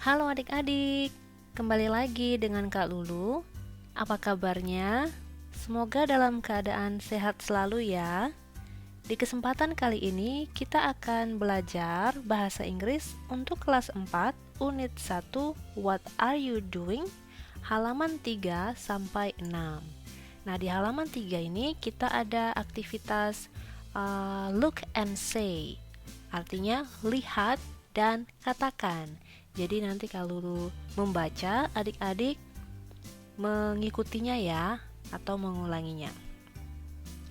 Halo adik-adik, kembali lagi dengan Kak Lulu. Apa kabarnya? Semoga dalam keadaan sehat selalu ya. Di kesempatan kali ini kita akan belajar bahasa Inggris untuk kelas 4 unit 1 What are you doing? Halaman 3 sampai 6. Nah, di halaman 3 ini kita ada aktivitas look and say. Artinya lihat dan katakan. Jadi nanti kalau membaca, adik-adik mengikutinya ya, atau mengulanginya.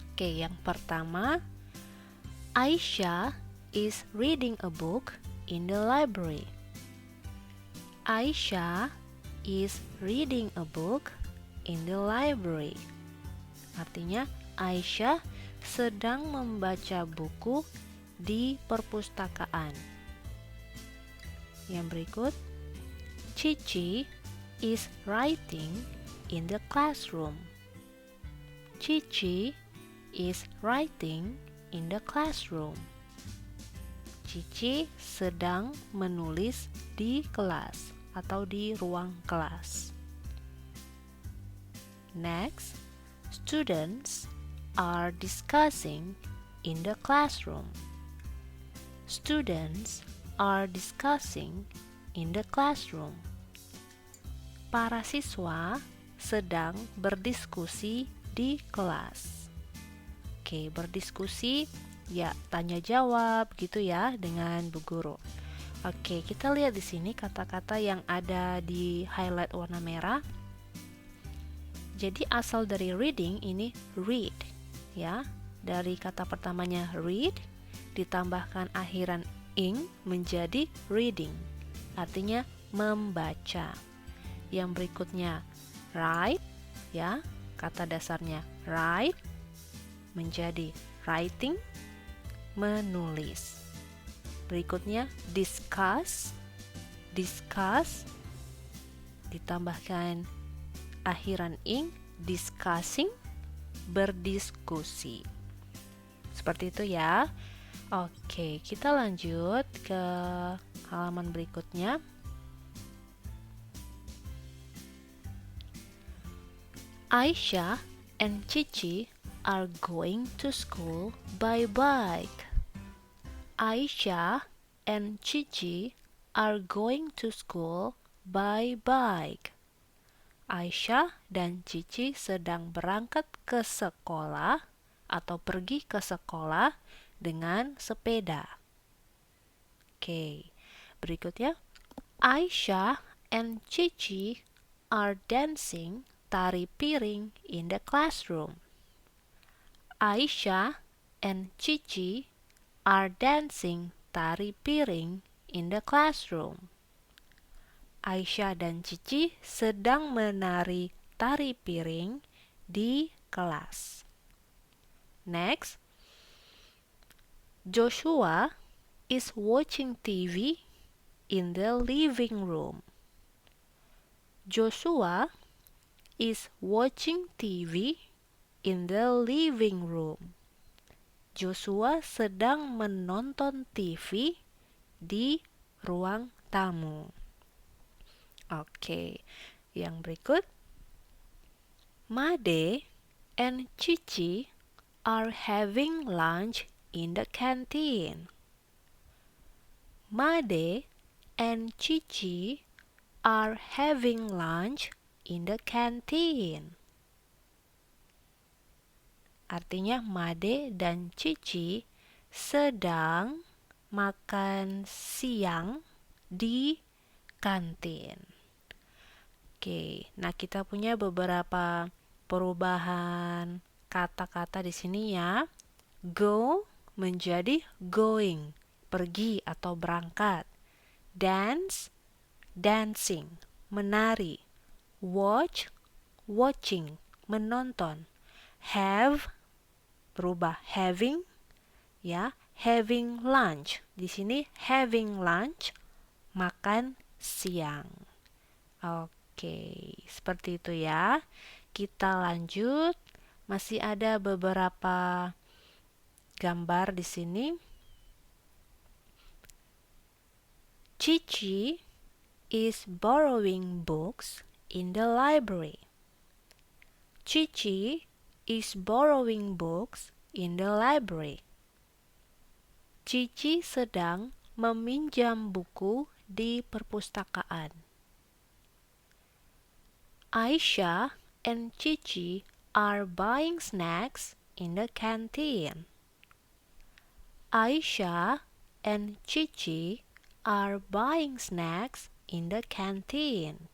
Oke, yang pertama, Aisyah is reading a book in the library. Aisyah is reading a book in the library. Artinya, Aisyah sedang membaca buku di perpustakaan. Yang berikut, Cici is writing in the classroom. Cici is writing in the classroom. Cici sedang menulis di kelas atau di ruang kelas. Next, students are discussing in the classroom. Students are discussing in the classroom. Para siswa sedang berdiskusi di kelas. Oke, berdiskusi ya tanya jawab gitu ya dengan bu guru. Oke, kita lihat di sini kata-kata yang ada di highlight warna merah. Jadi asal dari reading ini read ya. Dari kata pertamanya read ditambahkan akhiran ing menjadi reading. Artinya membaca. Yang berikutnya write ya, kata dasarnya write menjadi writing, menulis. Berikutnya discuss, discuss ditambahkan akhiran ing, discussing, berdiskusi. Seperti itu ya. Oke, kita lanjut ke halaman berikutnya. Aisyah and Cici are going to school by bike. Aisyah and Cici are going to school by bike. Aisyah dan Cici sedang berangkat ke sekolah atau pergi ke sekolah dengan sepeda. Oke, berikutnya Aisyah and Cici are dancing tari piring in the classroom. Aisyah and Cici are dancing tari piring in the classroom. Aisyah dan Cici sedang menari tari piring di kelas. Next, Joshua is watching TV in the living room. Joshua is watching TV in the living room. Joshua sedang menonton TV di ruang tamu. Oke, yang berikut. Made and Cici are having lunch in the canteen. Made and Cici are having lunch in the canteen. Artinya Made dan Cici sedang makan siang di kantin. Oke, nah kita punya beberapa perubahan kata-kata di sini ya. Go menjadi going, pergi atau berangkat. Dance, dancing, menari. Watch, watching, menonton. Have, berubah having, ya, having lunch. Di sini having lunch, makan siang. Oke, seperti itu ya. Kita lanjut. Masih ada beberapa gambar di sini. Cici is borrowing books in the library. Cici is borrowing books in the library. Cici sedang meminjam buku di perpustakaan. Aisyah and Cici are buying snacks in the canteen. Aisyah and Cici are buying snacks in the canteen.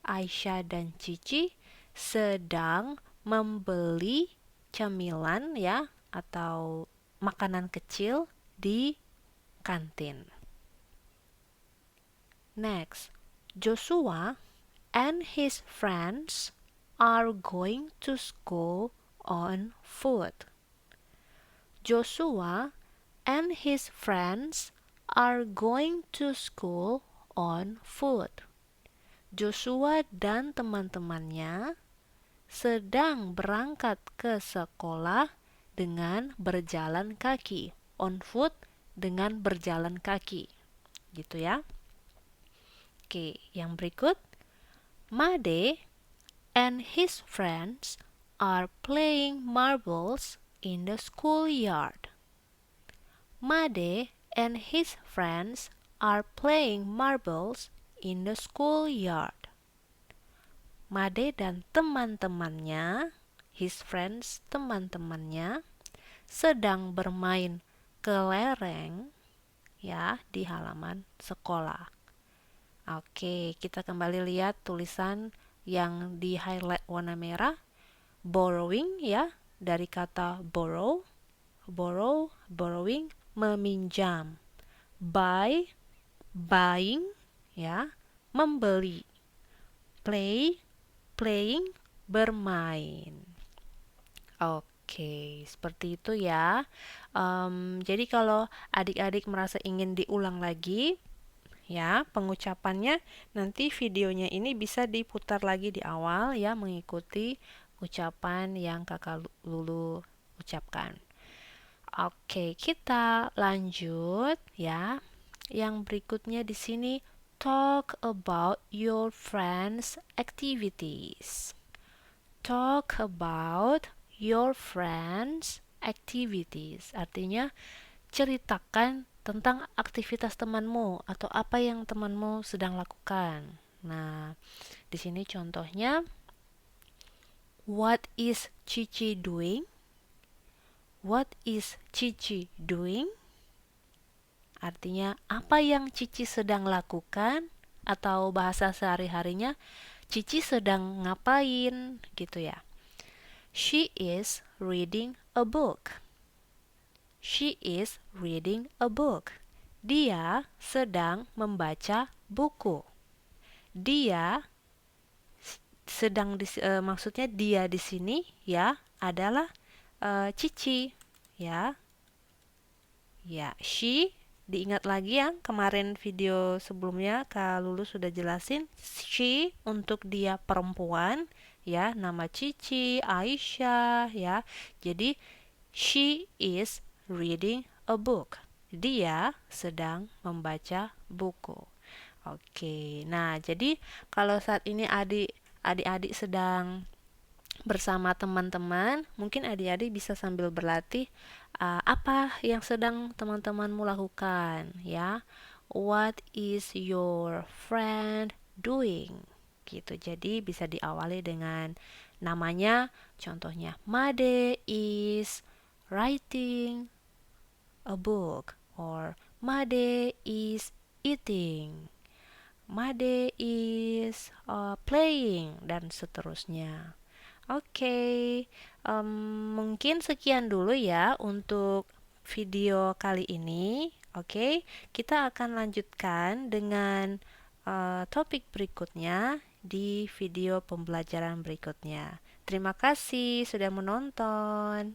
Aisyah dan Cici sedang membeli cemilan ya atau makanan kecil di kantin. Next, Joshua and his friends are going to school on foot. Joshua and his friends are going to school on foot. Joshua dan teman-temannya sedang berangkat ke sekolah dengan berjalan kaki. On foot dengan berjalan kaki. Gitu ya. Oke, yang berikut. Made and his friends are playing marbles in the schoolyard. Made and his friends are playing marbles in the schoolyard. Made dan teman-temannya, his friends, teman-temannya, sedang bermain kelereng ya di halaman sekolah. Oke, kita kembali lihat tulisan yang di highlight warna merah. Borrowing ya, dari kata borrow, borrowing, meminjam. Buy, buying ya, membeli. Play, playing, bermain. Oke, seperti itu ya. Jadi kalau adik-adik merasa ingin diulang lagi, ya pengucapannya, nanti videonya ini bisa diputar lagi di awal ya, mengikuti ucapan yang kakak Lulu ucapkan. Oke, kita lanjut ya. Yang berikutnya di sini, talk about your friends' activities. Talk about your friends' activities. Artinya ceritakan tentang aktivitas temanmu atau apa yang temanmu sedang lakukan. Nah, di sini contohnya, what is Cici doing? What is Cici doing? Artinya apa yang Cici sedang lakukan, atau bahasa sehari-harinya Cici sedang ngapain gitu ya. She is reading a book. She is reading a book. Dia sedang membaca buku. Dia sedang maksudnya dia di sini ya adalah Cici ya. Ya, she diingat lagi yang kemarin video sebelumnya Kak Lulu sudah jelasin, she untuk dia perempuan ya, nama Cici, Aisyah ya. Jadi she is reading a book. Dia sedang membaca buku. Oke, nah jadi kalau saat ini adik-adik sedang bersama teman-teman, mungkin adik-adik bisa sambil berlatih apa yang sedang teman-temanmu lakukan ya. What is your friend doing? Gitu. Jadi bisa diawali dengan namanya, contohnya Made is writing a book, or Made is eating, Made is playing, dan seterusnya. Oke, mungkin sekian dulu ya untuk video kali ini. Oke, kita akan lanjutkan dengan topik berikutnya di video pembelajaran berikutnya. Terima kasih sudah menonton.